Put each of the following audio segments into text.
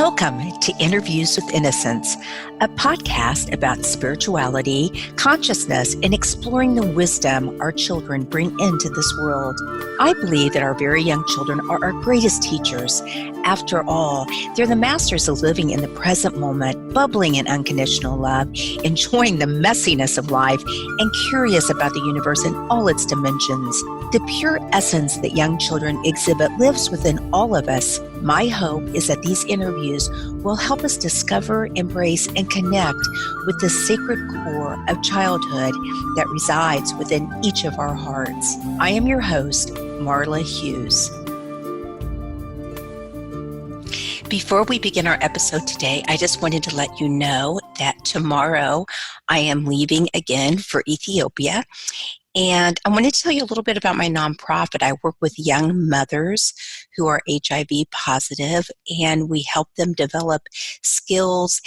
Welcome to Interviews with Innocence, a podcast about spirituality, consciousness, and exploring the wisdom our children bring into this world. I believe that our very young children are our greatest teachers. After all, they're the masters of living in the present moment, bubbling in unconditional love, enjoying the messiness of life, and curious about the universe in all its dimensions. The pure essence that young children exhibit lives within all of us. My hope is that these interviews will help us discover, embrace, and connect with the sacred core of childhood that resides within each of our hearts. I am your host, Marla Hughes. Before we begin our episode today, I just wanted to let you know that tomorrow I am leaving again for Ethiopia. And I wanted to tell you a little bit about my nonprofit. I work with young mothers who are HIV positive, and we help them develop skills,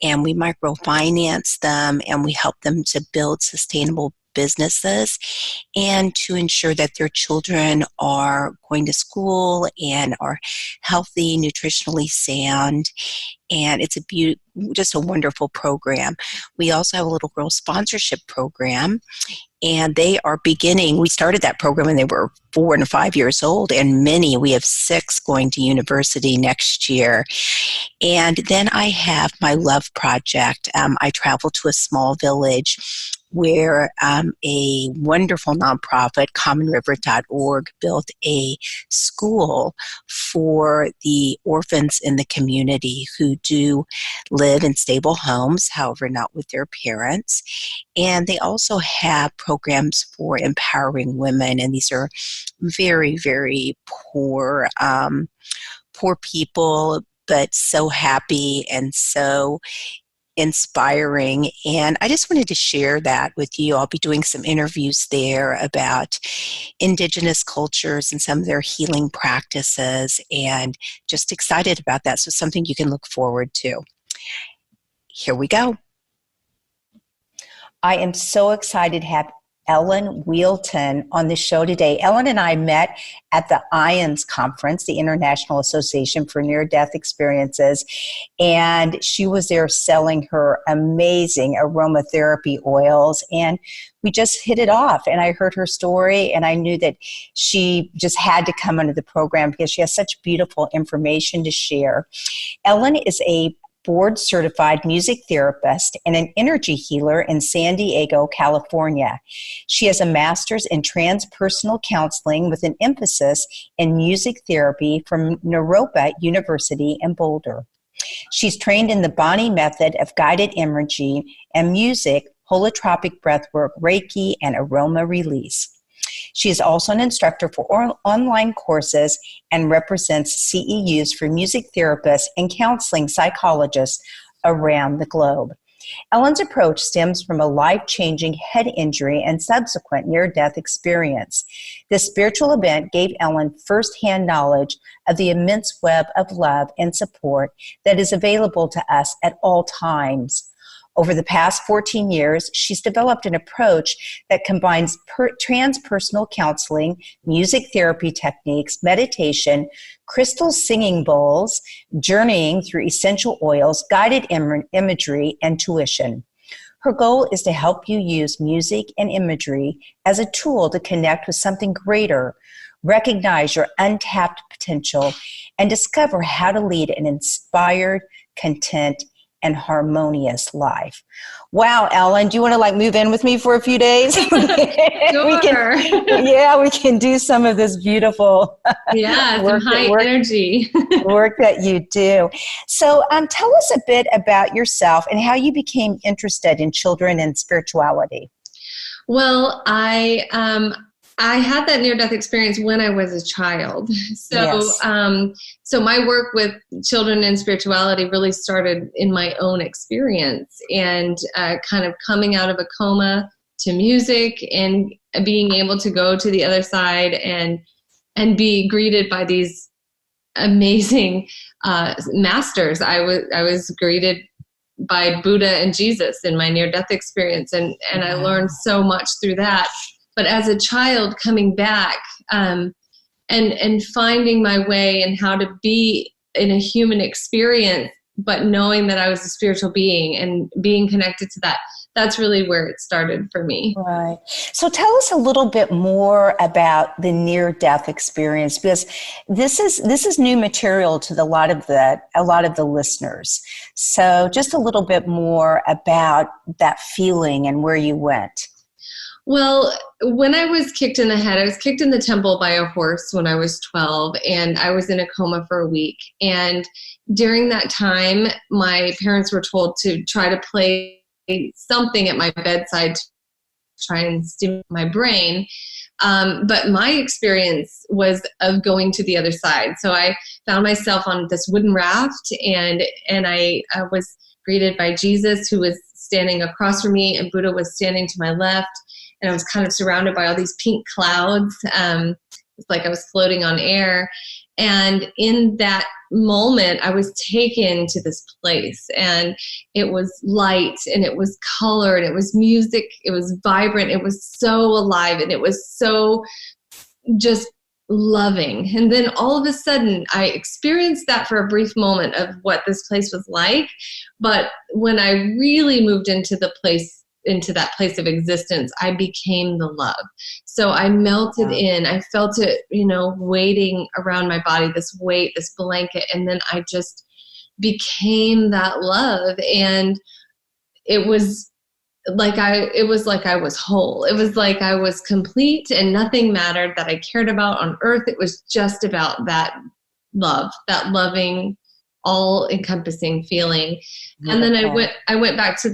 and we microfinance them, and we help them to build sustainable businesses and to ensure that their children are going to school and are healthy, nutritionally sound. And it's just a wonderful program. We also have a little girl sponsorship program, and they are beginning. We started that program when they were 4 and 5 years old, and we have 6 going to university next year. And then I have my love project. I travel to a small village where a wonderful nonprofit, commonriver.org, built a school for the orphans in the community who do live in stable homes, however, not with their parents. And they also have programs for empowering women, and these are very, very poor people, but so happy and so inspiring. And I just wanted to share that with you. I'll be doing some interviews there about indigenous cultures and some of their healing practices, and just excited about that. So something you can look forward to. Here we go. I am so excited to have Ellen Whealton on the show today. Ellen and I met at the IANS conference, the International Association for Near-Death Experiences, and she was there selling her amazing aromatherapy oils, and we just hit it off. And I heard her story, and I knew that she just had to come under the program because she has such beautiful information to share. Ellen is a board-certified music therapist and an energy healer in San Diego, California. She has a master's in transpersonal counseling with an emphasis in music therapy from Naropa University in Boulder. She's trained in the Bonny Method of Guided imagery and music, Holotropic Breathwork, Reiki, and Aroma-Release. She is also an instructor for online courses and represents CEUs for music therapists and counseling psychologists around the globe. Ellen's approach stems from a life-changing head injury and subsequent near-death experience. This spiritual event gave Ellen firsthand knowledge of the immense web of love and support that is available to us at all times. Over the past 14 years, she's developed an approach that combines transpersonal counseling, music therapy techniques, meditation, crystal singing bowls, journeying through essential oils, guided imagery, and tuition. Her goal is to help you use music and imagery as a tool to connect with something greater, recognize your untapped potential, and discover how to lead an inspired, content, and harmonious life. Wow, Ellen, do you want to move in with me for a few days? Sure. we can do some of this beautiful some high energy work that you do. So tell us a bit about yourself and how you became interested in children and spirituality. Well, I had that near-death experience when I was a child. So, yes. So my work with children and spirituality really started in my own experience, and kind of coming out of a coma to music and being able to go to the other side and be greeted by these amazing masters. I was greeted by Buddha and Jesus in my near-death experience, and I learned so much through that. But as a child coming back and finding my way and how to be in a human experience, but knowing that I was a spiritual being and being connected to that. That's really where it started for me. Right. So tell us a little bit more about the near-death experience, because this is new material to a lot of the listeners. So just a little bit more about that feeling and where you went. Well, when I was kicked in the head, I was kicked in the temple by a horse when I was 12, and I was in a coma for a week. And during that time, my parents were told to try to play something at my bedside to try and stimulate my brain. But my experience was of going to the other side. So I found myself on this wooden raft, and I was greeted by Jesus, who was standing across from me, and Buddha was standing to my left. And I was kind of surrounded by all these pink clouds. It's like I was floating on air. And in that moment, I was taken to this place, and it was light, and it was color, and it was music. It was vibrant. It was so alive, and it was so just loving. And then all of a sudden, I experienced that for a brief moment of what this place was like. But when I really moved into that place of existence, I became the love. So I melted in. I felt it, weighting around my body, this weight, this blanket, and then I just became that love. And it was like I was whole. It was like I was complete, and nothing mattered that I cared about on earth. It was just about that love, that loving, all-encompassing feeling. And then I went back to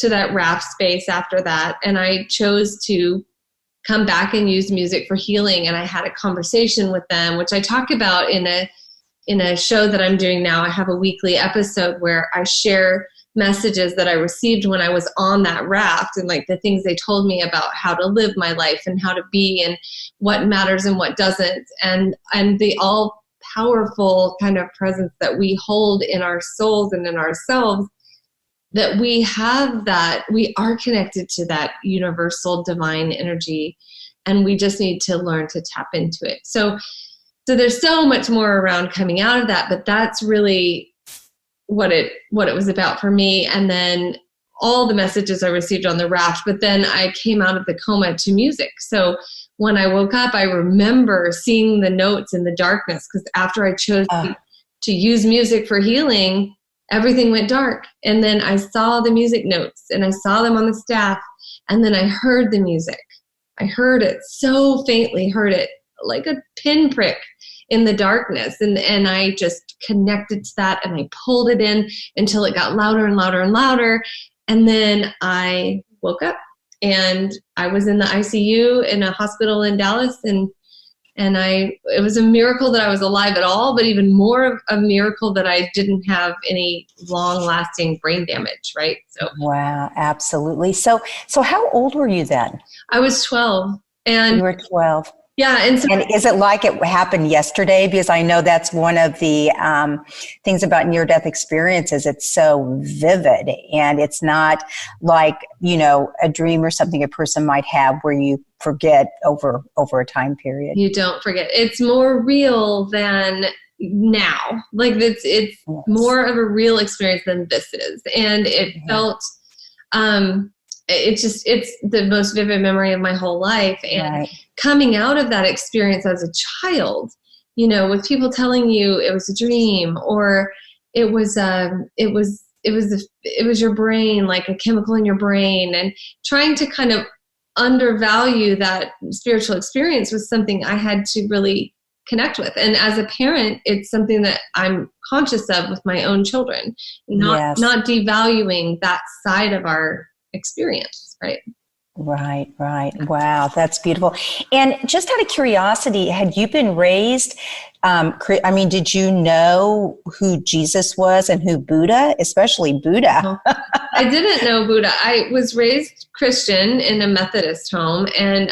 that raft space after that, and I chose to come back and use music for healing. And I had a conversation with them, which I talk about in a show that I'm doing now. I have a weekly episode where I share messages that I received when I was on that raft, and like the things they told me about how to live my life and how to be and what matters and what doesn't, and the all powerful kind of presence that we hold in our souls and in ourselves, that we have, that we are connected to that universal divine energy, and we just need to learn to tap into it. So there's so much more around coming out of that, but that's really what it was about for me. And then all the messages I received on the raft, but then I came out of the coma to music. So when I woke up, I remember seeing the notes in the darkness, because after I chose to use music for healing, everything went dark. And then I saw the music notes, and I saw them on the staff, and then I heard the music. I heard it so faintly, heard it like a pinprick in the darkness. And I just connected to that, and I pulled it in until it got louder and louder and louder. And then I woke up, and I was in the ICU in a hospital in Dallas, and it was a miracle that I was alive at all, but even more of a miracle that I didn't have any long-lasting brain damage, right? So wow, absolutely. So how old were you then? I was 12. And you were 12. Yeah. And is it like it happened yesterday? Because I know that's one of the things about near-death experiences. It's so vivid, and it's not like, a dream or something a person might have where you forget over a time period. You don't forget. It's more real than now. Like it's yes. More of a real experience than this is. And it felt, it's the most vivid memory of my whole life. And coming out of that experience as a child, with people telling you it was a dream, or it was your brain, like a chemical in your brain, and trying to kind of undervalue that spiritual experience was something I had to really connect with. And as a parent, it's something that I'm conscious of with my own children, not devaluing that side of our experience, right? Right. Wow, that's beautiful. And just out of curiosity, had you been raised, did you know who Jesus was and who Buddha, especially Buddha? I didn't know Buddha. I was raised Christian in a Methodist home, and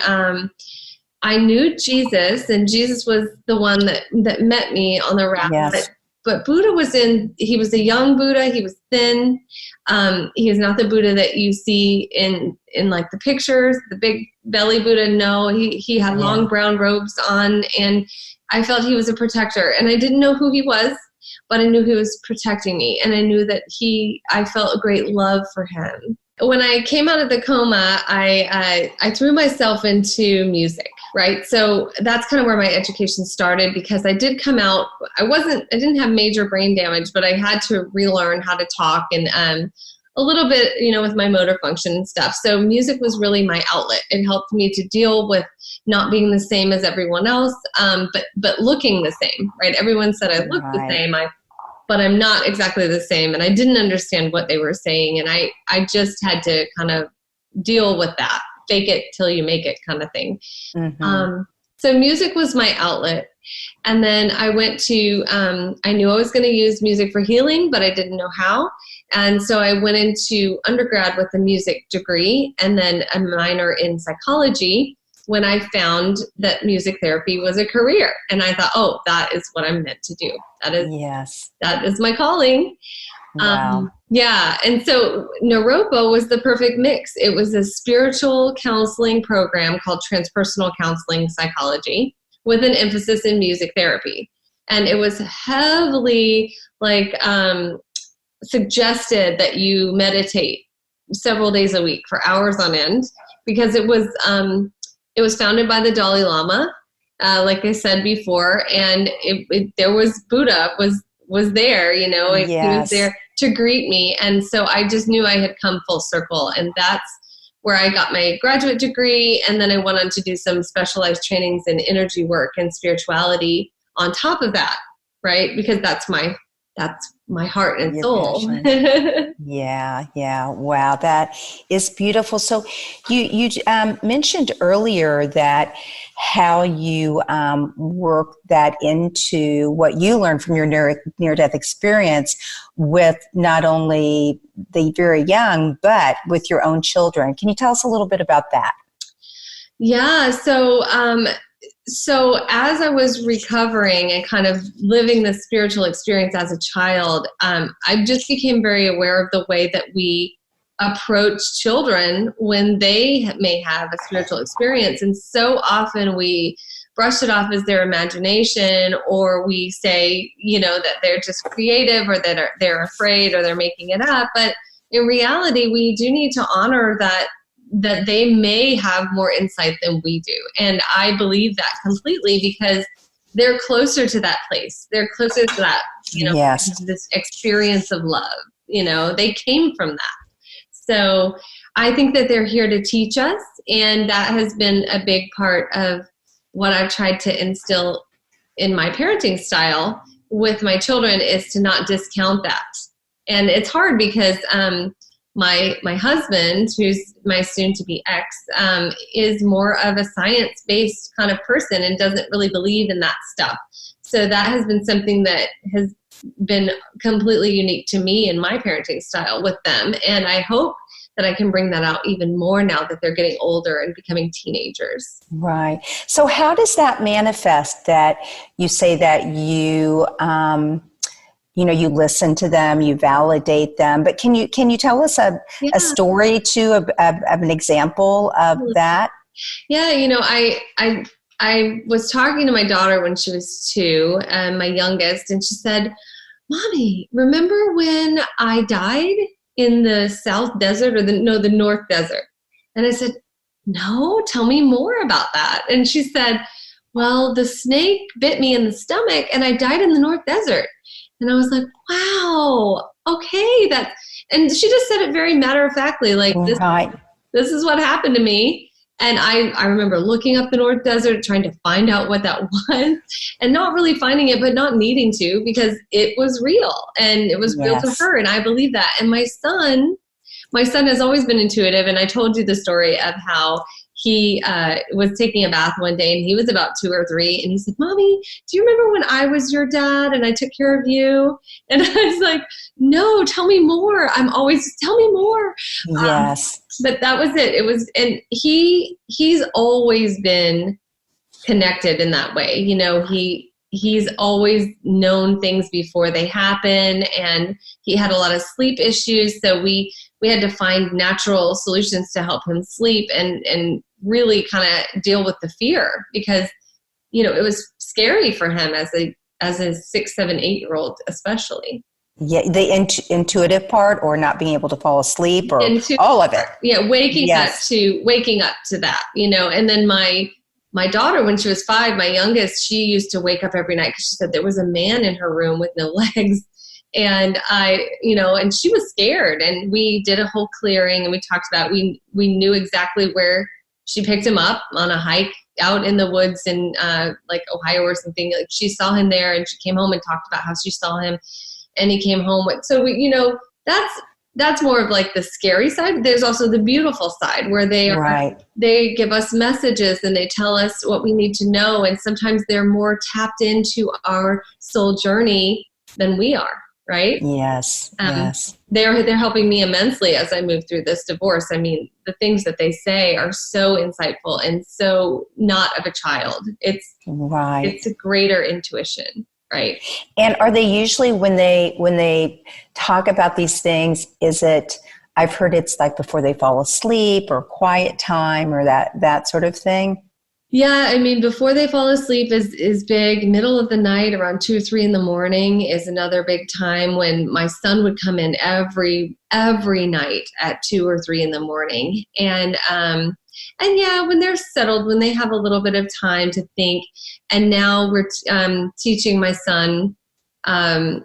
I knew Jesus, and Jesus was the one that met me on the raft. Yes. But Buddha he was a young Buddha. He was thin. He is not the Buddha that you see in like the pictures, the big belly Buddha. No, he had long brown robes on, and I felt he was a protector, and I didn't know who he was. but I knew he was protecting me, and I knew that I felt a great love for him. When I came out of the coma, I threw myself into music, right? So that's kind of where my education started, because I did come out, I didn't have major brain damage, but I had to relearn how to talk and a little bit, with my motor function and stuff. So music was really my outlet. It helped me to deal with not being the same as everyone else, but looking the same, right? Everyone said I looked the same, but I'm not exactly the same. And I didn't understand what they were saying. And I just had to kind of deal with that. Fake it till you make it kind of thing. Mm-hmm. So music was my outlet. And then I went to, I knew I was going to use music for healing, but I didn't know how. And so I went into undergrad with a music degree and then a minor in psychology when I found that music therapy was a career. And I thought, oh, that is what I'm meant to do. That is my calling. Wow. Yeah. And so Naropa was the perfect mix. It was a spiritual counseling program called Transpersonal Counseling Psychology with an emphasis in music therapy. And it was heavily suggested that you meditate several days a week for hours on end, because it was founded by the Dalai Lama, like I said before, and there was Buddha was there, He was there to greet me, and so I just knew I had come full circle, and that's where I got my graduate degree, and then I went on to do some specialized trainings in energy work and spirituality on top of that, right? Because that's my heart and soul. Yeah. Wow, that is beautiful. So you mentioned earlier that how you work that into what you learned from your near-death experience with not only the very young, but with your own children. Can you tell us a little bit about that? Yeah. So as I was recovering and kind of living the spiritual experience as a child, I just became very aware of the way that we approach children when they may have a spiritual experience. And so often we brush it off as their imagination, or we say, that they're just creative, or that they're afraid, or they're making it up. But in reality, we do need to honor that they may have more insight than we do. And I believe that completely, because they're closer to that place. They're closer to that, this experience of love. They came from that. So I think that they're here to teach us. And that has been a big part of what I've tried to instill in my parenting style with my children, is to not discount that. And it's hard because, my husband, who's my soon-to-be ex, is more of a science-based kind of person and doesn't really believe in that stuff. So that has been something that has been completely unique to me in my parenting style with them. And I hope that I can bring that out even more now that they're getting older and becoming teenagers. Right. So how does that manifest, that you say that you you listen to them, you validate them, but can you tell us a story too of an example of that? Yeah, I was talking to my daughter when she was 2, my youngest, and she said, "Mommy, remember when I died in the South Desert, or the North Desert?" And I said, "No, tell me more about that." And she said, "Well, the snake bit me in the stomach and I died in the North Desert." And I was like, wow, okay. And she just said it very matter-of-factly, like, this is what happened to me. And I remember looking up the North Desert, trying to find out what that was, and not really finding it, but not needing to, because it was real, and it was real to her. And I believe that. And my son has always been intuitive. And I told you the story of how he was taking a bath one day, and he was about 2 or 3, and he said, "Mommy, do you remember when I was your dad and I took care of you?" And I was like, "No, tell me more. Tell me more." Yes. But that was it. It was, and he's always been connected in that way. He's always known things before they happen, and he had a lot of sleep issues. So we had to find natural solutions to help him sleep and really kind of deal with the fear, because, it was scary for him as a as a 6, 7, 8-year-old, especially. Yeah, the intuitive part, or not being able to fall asleep, or all of it. Yeah, waking up to that, and then my daughter, when she was 5, my youngest, she used to wake up every night because she said there was a man in her room with no legs. And and she was scared, and we did a whole clearing, and we talked about, we knew exactly where she picked him up on a hike out in the woods in like Ohio or something. Like, she saw him there, and she came home and talked about how she saw him, and he came home with, so we, that's more of like the scary side. There's also the beautiful side where they give us messages and they tell us what we need to know. And sometimes they're more tapped into our soul journey than we are. Right? Yes. Yes. They're helping me immensely as I move through this divorce. I mean, the things that they say are so insightful and so not of a child. It's a greater intuition. Right. And are they usually, when they talk about these things, is it, I've heard it's like before they fall asleep, or quiet time, or that sort of thing? Yeah, I mean, before they fall asleep is big. Middle of the night, around 2 or 3 in the morning, is another big time, when my son would come in every night at 2 or 3 in the morning. And yeah, when they're settled, when they have a little bit of time to think. And now we're teaching my son, I'm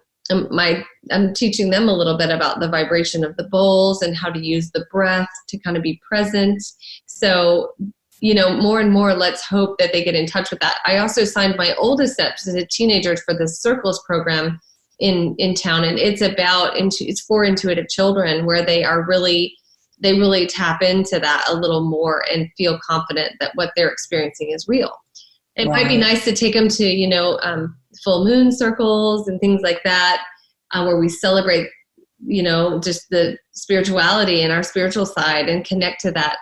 teaching them a little bit about the vibration of the bowls and how to use the breath to kind of be present. So, more and more, let's hope that they get in touch with that. I also signed my oldest up as a teenager for the Circles program in town. And it's for intuitive children, where they really tap into that a little more and feel confident that what they're experiencing is real. It might be nice to take them to, full moon circles and things like that, where we celebrate, just the spirituality and our spiritual side and connect to that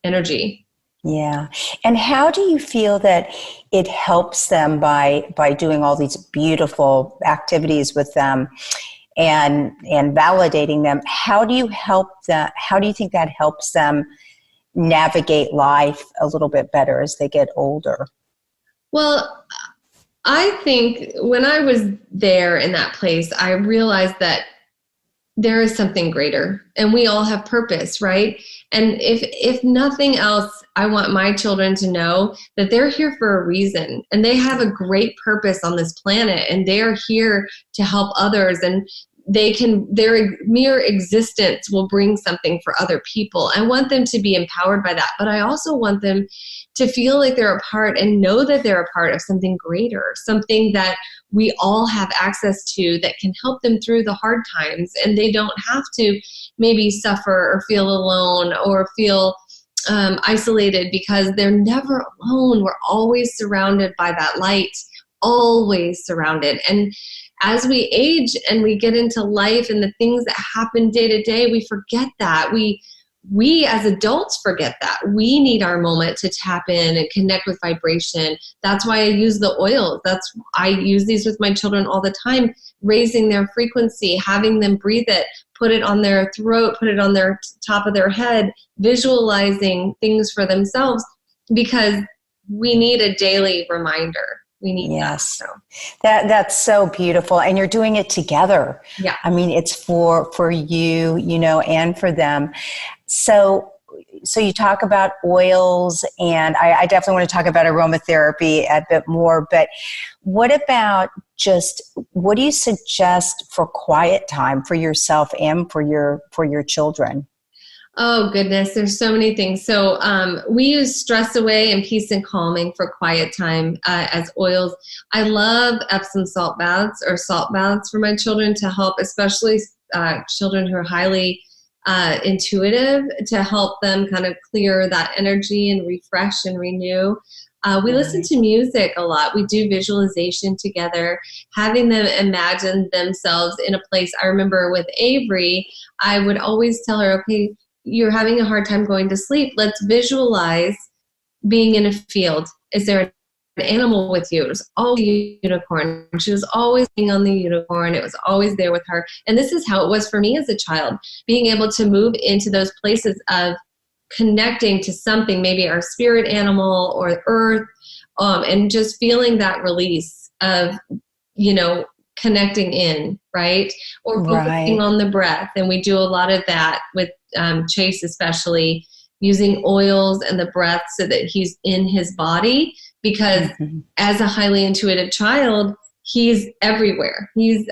energy. Yeah. And how do you feel that it helps them by doing all these beautiful activities with them and validating them? How do you think that helps them navigate life a little bit better as they get older? Well, I think when I was there in that place, I realized that there is something greater, and we all have purpose, right? And if nothing else, I want my children to know that they're here for a reason, and they have a great purpose on this planet, and they are here to help others, and their mere existence will bring something for other people. I want them to be empowered by that, but I also want them to feel like they're a part and know that they're a part of something greater, something that we all have access to that can help them through the hard times, and they don't have to maybe suffer or feel alone or feel isolated, because they're never alone. We're always surrounded by that light, always surrounded. And as we age and we get into life and the things that happen day to day, we forget that. We as adults forget that. We need our moment to tap in and connect with vibration. That's why I use the oils. I use these with my children all the time, raising their frequency, having them breathe it, put it on their throat, put it on their top of their head, visualizing things for themselves, because we need a daily reminder. We need that's so beautiful, and you're doing it together. Yeah, I mean, it's for you, and for them. So you talk about oils, and I definitely want to talk about aromatherapy a bit more. But what about what do you suggest for quiet time for yourself and for your children? Oh, goodness. There's so many things. So we use Stress Away and Peace and Calming for quiet time as oils. I love Epsom salt baths or salt baths for my children to help, especially children who are highly intuitive, to help them kind of clear that energy and refresh and renew. We listen to music a lot. We do visualization together, having them imagine themselves in a place. I remember with Avery, I would always tell her, okay, you're having a hard time going to sleep. Let's visualize being in a field. Is there an animal with you? It was always a unicorn. She was always being on the unicorn. It was always there with her. And this is how it was for me as a child, being able to move into those places of connecting to something, maybe our spirit animal or earth, and just feeling that release of connecting in, right? Or focusing on the breath. And we do a lot of that with Chase, especially using oils and the breath so that he's in his body, because as a highly intuitive child, he's everywhere. He's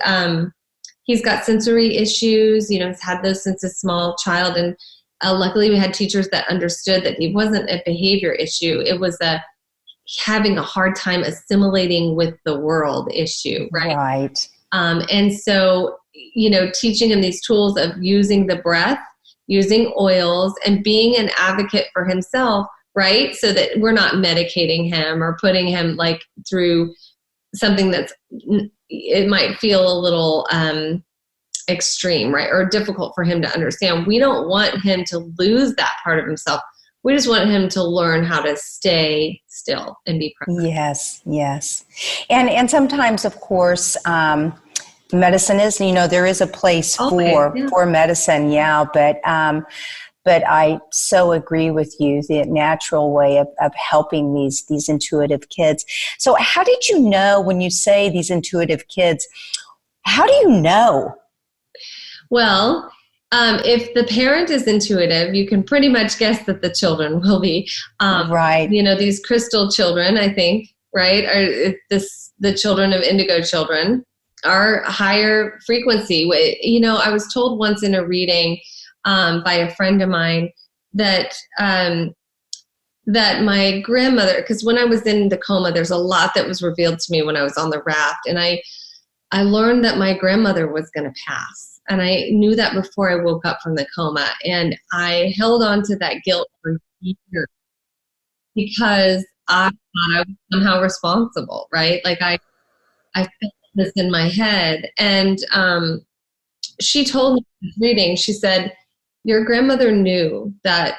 got sensory issues, he's had those since a small child. And luckily we had teachers that understood that it wasn't a behavior issue. It was having a hard time assimilating with the world issue, right? Right. And so, teaching him these tools of using the breath, using oils, and being an advocate for himself, right? So that we're not medicating him or putting him like through something it might feel a little extreme, right? Or difficult for him to understand. We don't want him to lose that part of himself. We just want him to learn how to stay still and be present. Yes. And sometimes, of course, medicine is, there is a place for medicine, but I so agree with you, the natural way of helping these intuitive kids. So how did you know, when you say these intuitive kids, how do you know? Well, if the parent is intuitive, you can pretty much guess that the children will be. Right. These crystal children, I think, right, are the children of indigo children are higher frequency. I was told once in a reading by a friend of mine that my grandmother, because when I was in the coma, there's a lot that was revealed to me when I was on the raft, and I learned that my grandmother was going to pass. And I knew that before I woke up from the coma. And I held on to that guilt for years because I thought I was somehow responsible, right? Like I felt this in my head. And she told me in this reading, she said, your grandmother knew that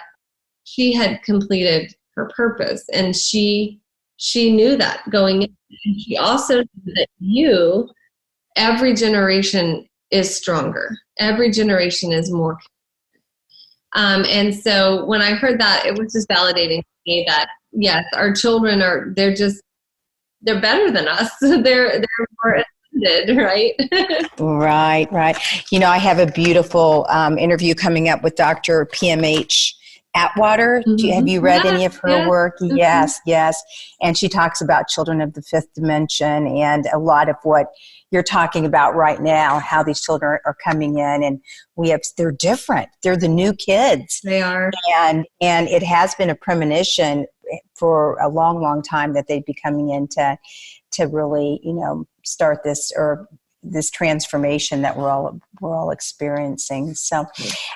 she had completed her purpose. And she knew that going in. And she also knew that every generation is stronger. Every generation is more. And so when I heard that, it was just validating to me that yes, our children they're better than us. They're more ascended, right? Right. I have a beautiful interview coming up with Dr. PMH Atwater. Have you read any of her work? Yes. And she talks about children of the fifth dimension and a lot of what you're talking about right now, how these children are coming in, and they're different. They're the new kids. They are. And it has been a premonition for a long, long time that they'd be coming in to really, start this transformation that we're all experiencing. So,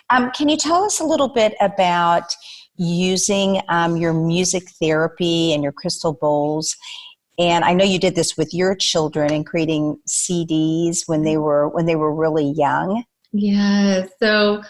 can you tell us a little bit about using your music therapy and your crystal bowls? And I know you did this with your children and creating CDs when they were really young. Yeah. So,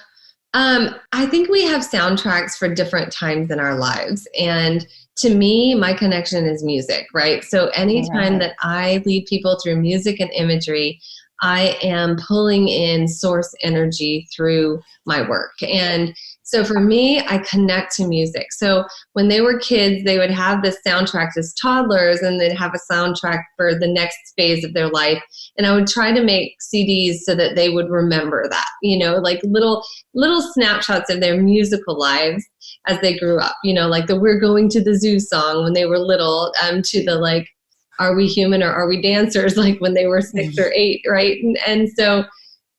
I think we have soundtracks for different times in our lives, and to me, my connection is music, right? So anytime that I lead people through music and imagery, I am pulling in source energy through my work. And so for me, I connect to music. So when they were kids, they would have this soundtrack as toddlers, and they'd have a soundtrack for the next phase of their life. And I would try to make CDs so that they would remember that, like little snapshots of their musical lives as they grew up, like the "We're Going to the Zoo" song when they were little, to the like, "Are we human or are we dancers?" like when they were 6 or 8, right? And so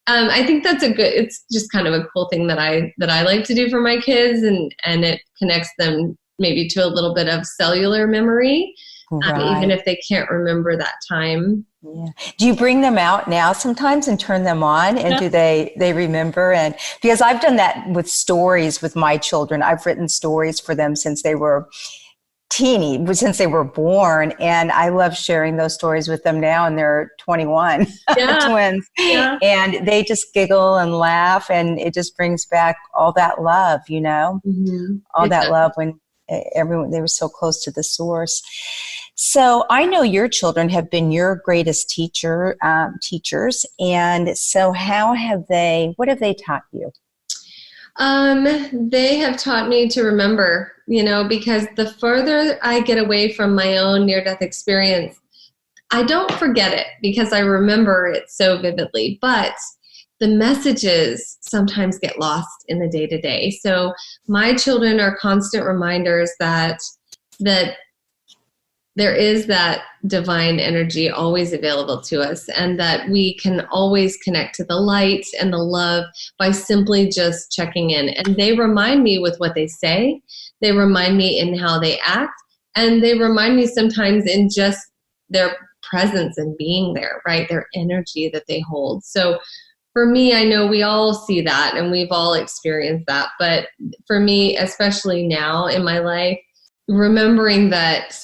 I think it's just kind of a cool thing that I like to do for my kids, and it connects them maybe to a little bit of cellular memory, even if they can't remember that time. Yeah. Do you bring them out now sometimes and turn them on, and do they remember? And because I've done that with stories with my children, I've written stories for them since they were since they were born, and I love sharing those stories with them now, and they're 21 twins, and they just giggle and laugh, and it just brings back all that love, all that love when they were so close to the source. So I know your children have been your greatest teachers, and so what have they taught you? They have taught me to remember, because the further I get away from my own near-death experience, I don't forget it because I remember it so vividly, but the messages sometimes get lost in the day-to-day. So my children are constant reminders that there is that divine energy always available to us, and that we can always connect to the light and the love by simply just checking in. And they remind me with what they say. They remind me in how they act. And they remind me sometimes in just their presence and being there, right? Their energy that they hold. So for me, I know we all see that and we've all experienced that. But for me, especially now in my life, remembering that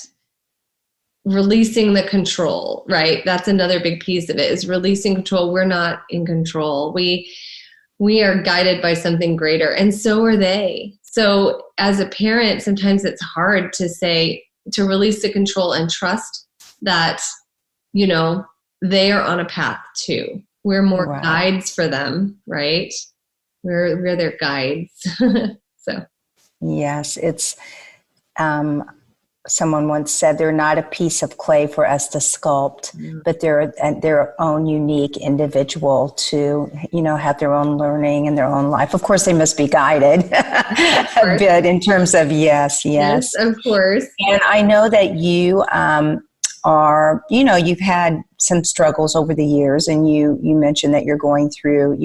releasing the control, right? That's another big piece of it, is releasing control. We're not in control. We are guided by something greater, and so are they. So as a parent, sometimes it's hard to release the control and trust that, they are on a path too. We're more guides for them, right? We're their guides. So. Yes, it's, someone once said they're not a piece of clay for us to sculpt, but they're their own unique individual to, have their own learning and their own life. Of course, they must be guided a bit in terms of yes. Yes, of course. And I know that you are, you've had some struggles over the years, and you mentioned that you're going through,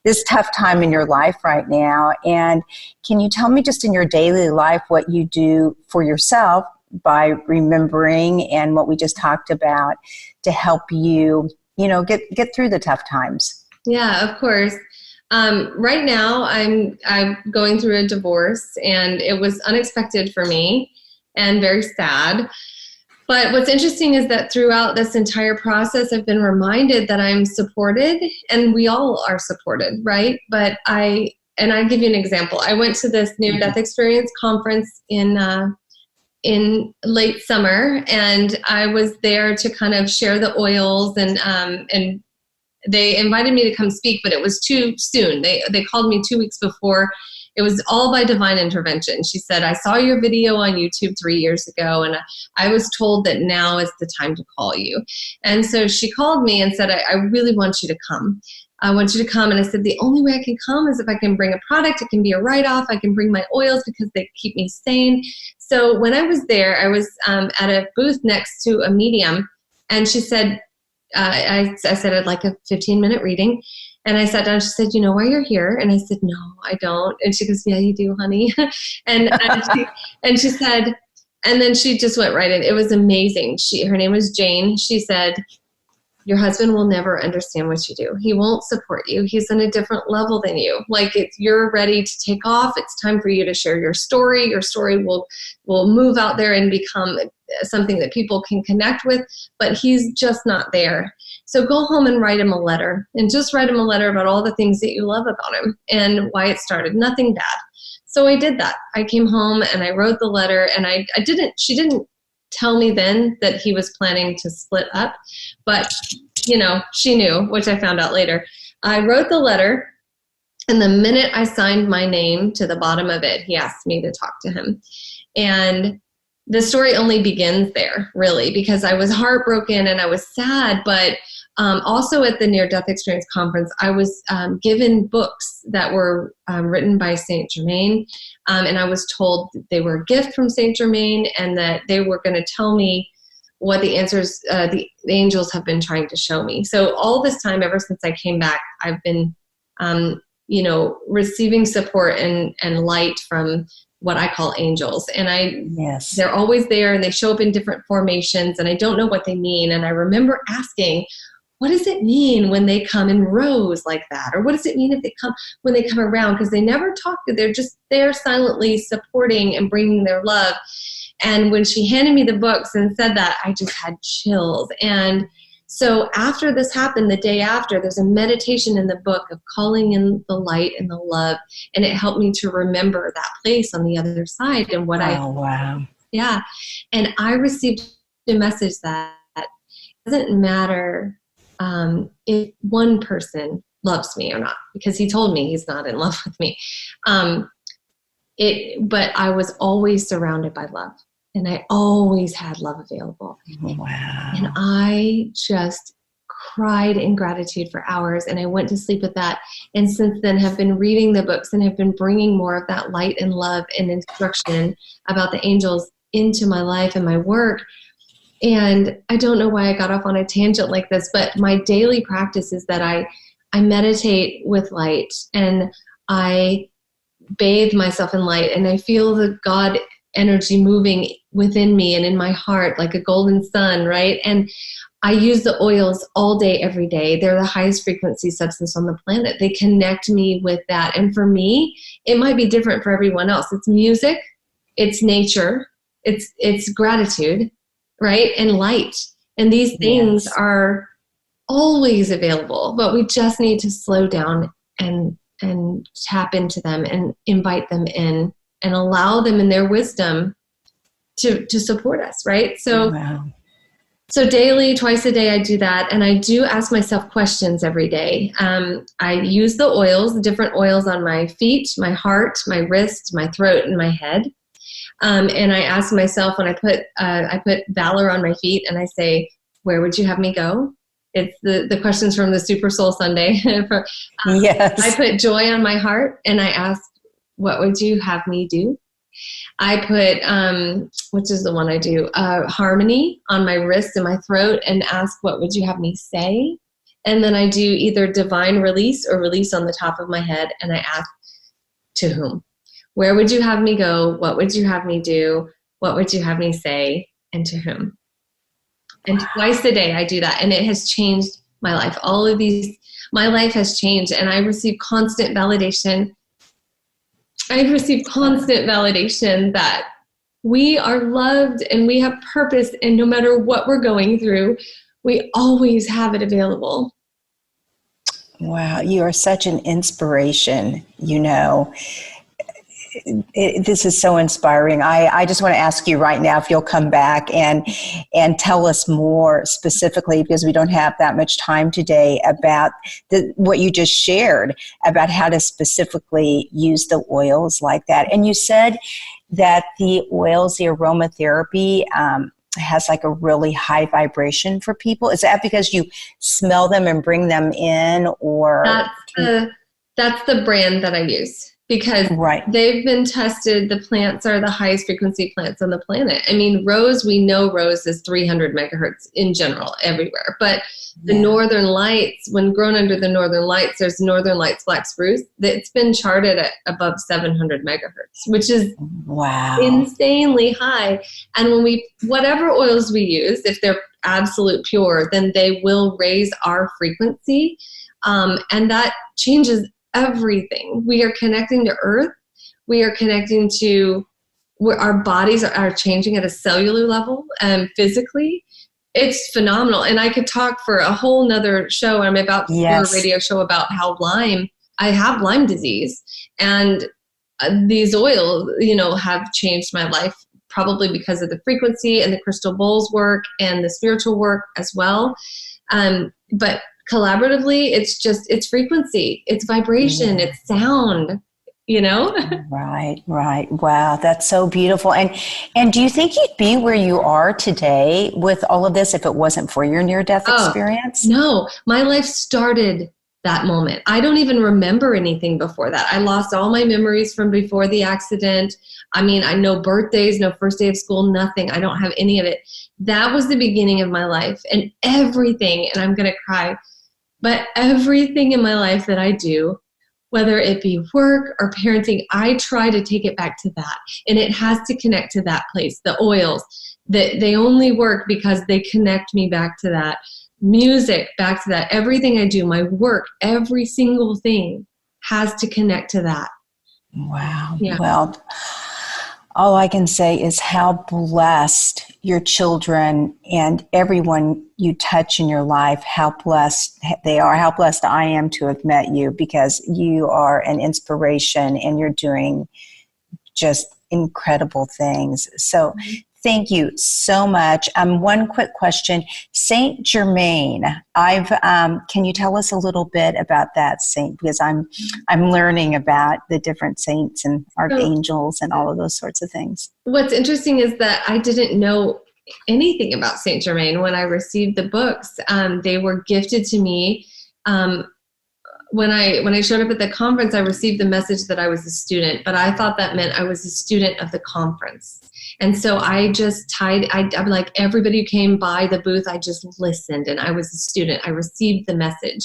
this tough time in your life right now. And can you tell me just in your daily life what you do for yourself by remembering and what we just talked about to help you, get through the tough times? Yeah, of course. Right now I'm going through a divorce, and it was unexpected for me and very sad. But what's interesting is that throughout this entire process, I've been reminded that I'm supported, and we all are supported, right? But I'll give you an example. I went to this near-death experience conference in late summer, and I was there to kind of share the oils, and they invited me to come speak, but it was too soon. They called me 2 weeks before. It was all by divine intervention. She said, I saw your video on YouTube 3 years ago, and I was told that now is the time to call you. And so she called me and said, I really want you to come. I want you to come. And I said, the only way I can come is if I can bring a product. It can be a write-off. I can bring my oils because they keep me sane. So when I was there, I was at a booth next to a medium, and she said, I said, I'd like a 15-minute reading. And I sat down, she said, why you're here? And I said, no, I don't. And she goes, yeah, you do, honey. and she said, and then she just went right in. It was amazing. Her name was Jane. She said, your husband will never understand what you do. He won't support you. He's on a different level than you. Like, you're ready to take off. It's time for you to share your story. Your story will move out there and become something that people can connect with, but he's just not there. So go home and write him a letter, and just write him a letter about all the things that you love about him and why it started. Nothing bad. So I did that. I came home and I wrote the letter, and she didn't tell me then that he was planning to split up, but she knew, which I found out later. I wrote the letter, and the minute I signed my name to the bottom of it, he asked me to talk to him. And the story only begins there, really, because I was heartbroken and I was sad, but also at the Near-Death Experience Conference, I was given books that were written by Saint Germain, and I was told that they were a gift from Saint Germain and that they were going to tell me what the answers the angels have been trying to show me. So all this time, ever since I came back, I've been, receiving support and light from what I call angels. And they're always there, and they show up in different formations, and I don't know what they mean. And I remember asking, what does it mean when they come in rows like that? Or what does it mean when they come around? Because they never talk. They're just there silently supporting and bringing their love. And when she handed me the books and said that, I just had chills. And so after this happened, the day after, there's a meditation in the book of calling in the light and the love. And it helped me to remember that place on the other side and what wow. Yeah. And I received a message that it doesn't matter if one person loves me or not, because he told me he's not in love with me. But I was always surrounded by love. And I always had love available. Wow. And I just cried in gratitude for hours, and I went to sleep with that. And since then have been reading the books and have been bringing more of that light and love and instruction about the angels into my life and my work. And I don't know why I got off on a tangent like this, but my daily practice is that I meditate with light, and I bathe myself in light, and I feel the God energy moving within me and in my heart like a golden sun, right? And I use the oils all day, every day. They're the highest frequency substance on the planet. They connect me with that. And for me, it might be different for everyone else. It's music, it's nature, it's gratitude, right? And light. And these things are always available, but we just need to slow down and tap into them and invite them in and allow them in their wisdom to support us, right? So, So daily, twice a day, I do that. And I do ask myself questions every day. I use the oils, the different oils on my feet, my heart, my wrist, my throat, and my head. And I ask myself when I put Valor on my feet, and I say, where would you have me go? It's the questions from the Super Soul Sunday. Yes. I put joy on my heart, and I ask, what would you have me do? I put, which is the one I do, harmony on my wrist and my throat, and ask, what would you have me say? And then I do either divine release or release on the top of my head, and I ask, to whom? Where would you have me go? What would you have me do? What would you have me say? And to whom? And twice a day I do that, and it has changed my life. All of these, my life has changed, and I receive constant validation. I've received constant validation that we are loved and we have purpose, and no matter what we're going through, we always have it available. Wow, you are such an inspiration, you know. This is so inspiring. I just want to ask you right now if you'll come back and tell us more specifically, because we don't have that much time today, about what you just shared about how to specifically use the oils like that. And you said that the oils, the aromatherapy, has like a really high vibration for people. Is that because you smell them and bring them in, or? That's the brand that I use. Because they've been tested, the plants are the highest frequency plants on the planet. I mean, rose, we know rose is 300 megahertz in general everywhere. But the northern lights, when grown under the northern lights, there's northern lights black spruce, it's been charted at above 700 megahertz, which is insanely high. And when whatever oils we use, if they're absolute pure, then they will raise our frequency. And that changes everything. We are connecting to earth. We are connecting to where our bodies are changing at a cellular level and physically. It's phenomenal. And I could talk for a whole nother show. I'm about to do a radio show about how I have Lyme disease, and these oils, have changed my life, probably because of the frequency and the crystal bowls work and the spiritual work as well. But collaboratively, it's frequency, it's vibration, it's sound, Right. Wow, that's so beautiful. And do you think you'd be where you are today with all of this if it wasn't for your near-death experience? No, my life started that moment. I don't even remember anything before that. I lost all my memories from before the accident. I mean, I no birthdays, no first day of school, nothing. I don't have any of it. That was the beginning of my life, and everything, and I'm going to cry, but everything in my life that I do, whether it be work or parenting, I try to take it back to that. And it has to connect to that place. The oils, they only work because they connect me back to that. Music, back to that. Everything I do, my work, every single thing has to connect to that. Wow. Yeah. Well, all I can say is how blessed your children and everyone you touch in your life, how blessed they are, how blessed I am to have met you, because you are an inspiration and you're doing just incredible things. So Thank you so much. One quick question. Saint Germain, can you tell us a little bit about that saint? Because I'm learning about the different saints and archangels and all of those sorts of things. What's interesting is that I didn't know anything about Saint Germain when I received the books. They were gifted to me. When I showed up at the conference, I received the message that I was a student, but I thought that meant I was a student of the conference. And so I just I'm like, everybody who came by the booth, I just listened, and I was a student. I received the message.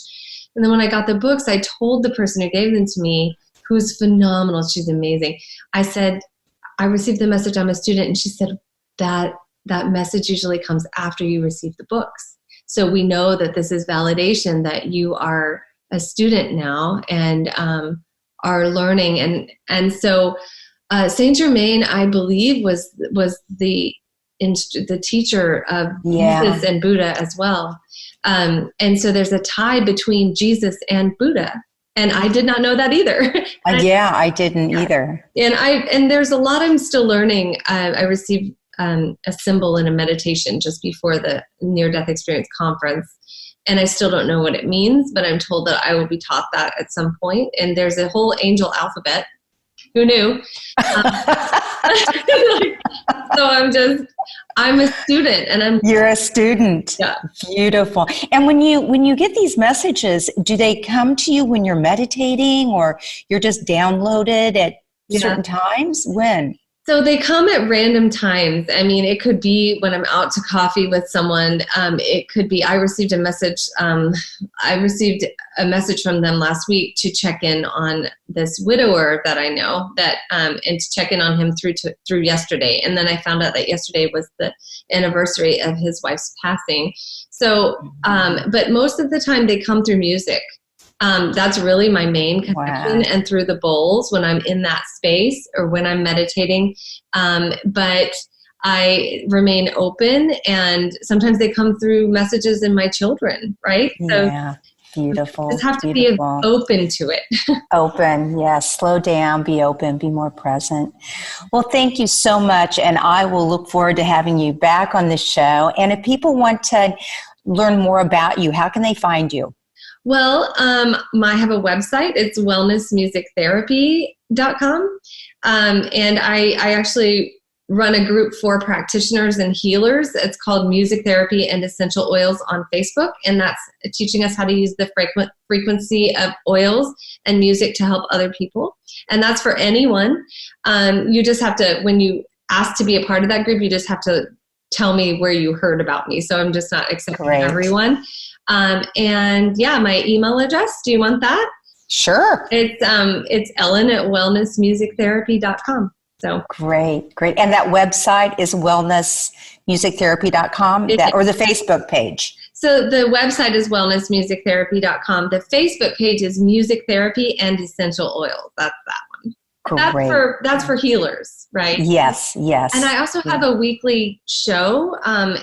And then when I got the books, I told the person who gave them to me, who's phenomenal, she's amazing. I said, I received the message, I'm a student. And she said, that message usually comes after you receive the books. So we know that this is validation that you are a student now and are learning. And so Saint Germain, I believe, was the teacher of Jesus and Buddha as well. And so there's a tie between Jesus and Buddha. And I did not know that either. I didn't either. And there's a lot I'm still learning. I received a symbol in a meditation just before the near-death experience conference. And I still don't know what it means, but I'm told that I will be taught that at some point. And there's a whole angel alphabet. Who knew? So I'm a student, You're a student. Yeah. Beautiful. And when you get these messages, do they come to you when you're meditating, or you're just downloaded at certain times? When? So they come at random times. I mean, it could be when I'm out to coffee with someone. It could be, I received a message from them last week to check in on this widower that I know, and to check in on him through yesterday. And then I found out that yesterday was the anniversary of his wife's passing. So, but most of the time they come through music. That's really my main connection, and through the bowls when I'm in that space or when I'm meditating. But I remain open, and sometimes they come through messages in my children, right? So beautiful. You just have to be open to it. Open, yes. Slow down, be open, be more present. Well, thank you so much, and I will look forward to having you back on the show. And if people want to learn more about you, how can they find you? Well, I have a website. It's wellnessmusictherapy.com. And I actually run a group for practitioners and healers. It's called Music Therapy and Essential Oils on Facebook. And that's teaching us how to use the frequency of oils and music to help other people. And that's for anyone. You just have to, when you ask to be a part of that group, you just have to tell me where you heard about me. So I'm just not accepting everyone. And my email address, do you want that? Sure. It's Ellen at wellnessmusictherapy.com. So great. And that website is wellnessmusictherapy.com or the Facebook page? So the website is wellnessmusictherapy.com. The Facebook page is Music Therapy and Essential Oils. That's that one. That's for healers, right? Yes. And I also have a weekly show on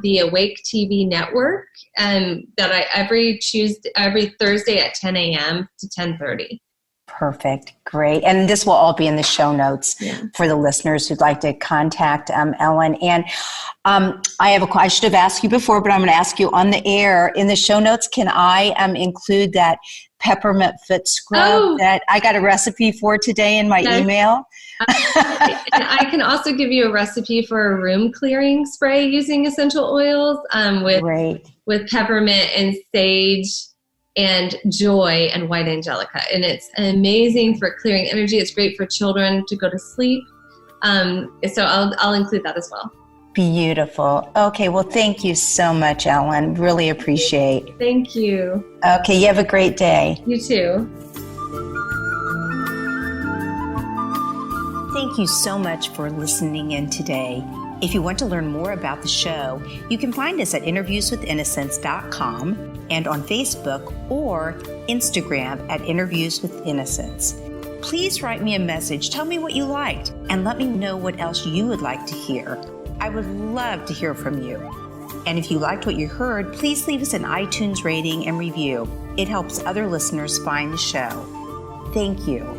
the Awake TV network, and that every Thursday at 10 a.m. to 10:30. Perfect. Great. And this will all be in the show notes for the listeners who'd like to contact Ellen. And I should have asked you before, but I'm going to ask you on the air. In the show notes, can I include that peppermint foot scrub that I got a recipe for today in my email? And I can also give you a recipe for a room clearing spray using essential oils with peppermint and sage and joy and white angelica. And it's amazing for clearing energy. It's great for children to go to sleep. So I'll include that as well. Beautiful. Okay, well, thank you so much, Ellen. Really appreciate. Thank you. Okay, you have a great day. You too. Thank you so much for listening in today. If you want to learn more about the show, you can find us at interviewswithinnocence.com and on Facebook or Instagram at Interviews with Innocence. Please write me a message. Tell me what you liked and let me know what else you would like to hear. I would love to hear from you. And if you liked what you heard, please leave us an iTunes rating and review. It helps other listeners find the show. Thank you.